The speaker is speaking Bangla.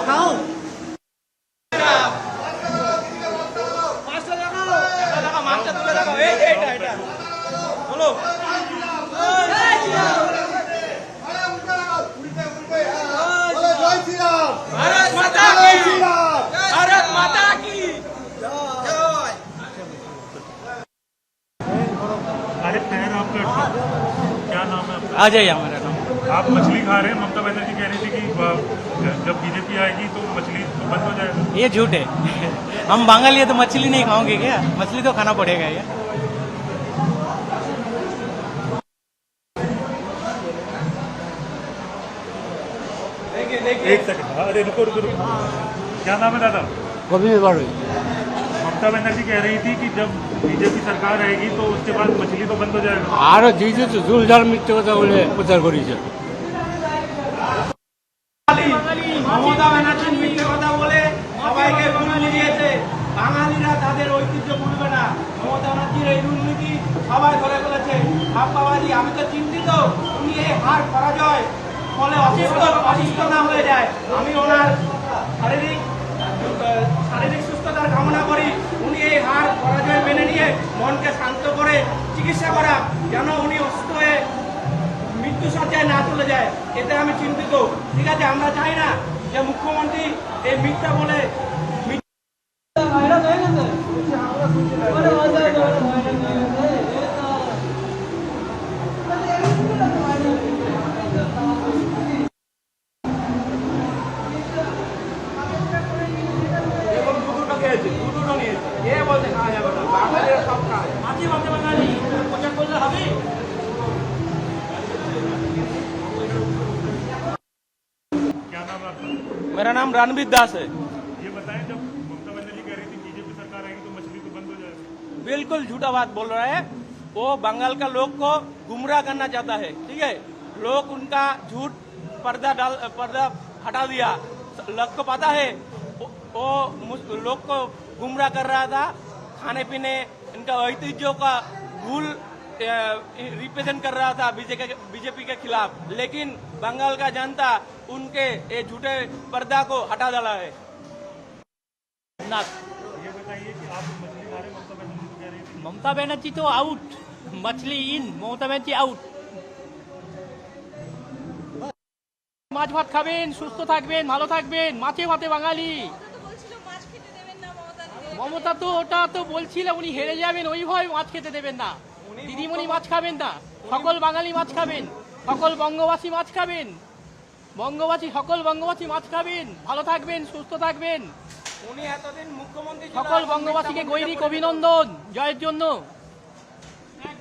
খাও। अरे खैर आपका क्या नाम है आपका? आ जाइए हमारा नाम। आप मछली खा रहे हैं, ममता बनर्जी कह रही थी कि जब बीजेपी आएगी तो मछली तो बंद हो जाएगा। ये झूठ है। हम बांगाली है तो मछली नहीं खाओगे क्या? मछली तो खाना पड़ेगा ये। एक सेकंड, अरे रुको रुको रुको, क्या नाम है दादा? ममता बनर्जी कह रही थी कि जब बीजेपी सरकार आएगी तो उसके बाद मछली तो बंद हो जाएगा। আর দিয়েছে তো জোরদার মিথ্যে কথা বলে প্রচার করেছে। মমতা ব্যানার্জি মিথ্যে কথা বলে সবাইকে ভুল বুঝিয়েছে। বাঙালিরা তাদের ঐতিহ্য ভুলবে না। মমতা ব্যানার্জির এই দুর্নীতি সবাই ধরে ফেলেছে। ভাববাবাজি, আমি তো চিন্তিত উনি এই হার পরাজয় ফলে অসুস্থ না হয়ে যায়। আমি ওনার শারীরিক সুস্থতার কামনা করি। উনি এই হার পরাজয় মেনে নিয়ে মনকে শান্ত করে চিকিৎসা করা, যেন উনি অসুস্থ হয়ে মৃত্যু সজ্জায় না চলে যায়, এতে আমি চিন্তিত। ঠিক আছে, আমরা চাই না যে মুখ্যমন্ত্রী এই মিথ্যা বলে দুটো নিয়েছে। এ বলতে খাওয়া যাবে না, বাঙালিরা সব খায়। মাঝে মাঝে বাঙালি প্রচার করলে হবে। क्या नाम है आपका? मेरा नाम रणवीर दास है। ये बताएं, जब ममता बनर्जी कह रही थी बीजेपी सरकार आएगी तो मछली तो बंद हो जाएगा। बिल्कुल झूठा बात बोल रहा है। वो बंगाल का लोग को गुमराह करना चाहता है। ठीक है, लोग उनका झूठ पर्दा हटा दिया। लोग को पता है वो लोग को गुमराह कर रहा था। खाने पीने इनका ऐतिह्यों का भूल रिप्रेजेंट कर रहा था बीजेपी के खिलाफ, लेकिन बंगाल का जनता उनके ये झूठे पर्दा को हटा डाला है। ये बताइए कि आप मछली खा रहे हैं, ममता बनर्जी तो कह रही थी। ममता बनर्जी तो आउट, मछली इन, ममता बनर्जी आउट। মাছ ভাত খাবেন, সুস্থ থাকবেন, ভালো থাকবেন, মাছে ভাতে বাঙালি। মমতা তো ওটা তো বলছিল উনি হেরে যাবেন, ওই ভয় মাছ খেতে দেবেন না। দিদিমণি মাছ খাবেন না, সকল বাঙালি মাছ খাবেন, সকল বঙ্গবাসী মাছ খাবেন, সকল বঙ্গবাসী মাছ খাবেন, ভালো থাকবেন, সুস্থ থাকবেন। উনি এতদিন মুখ্যমন্ত্রী সকল বঙ্গবাসীকে গৈরিক অভিনন্দন জয়ের জন্য।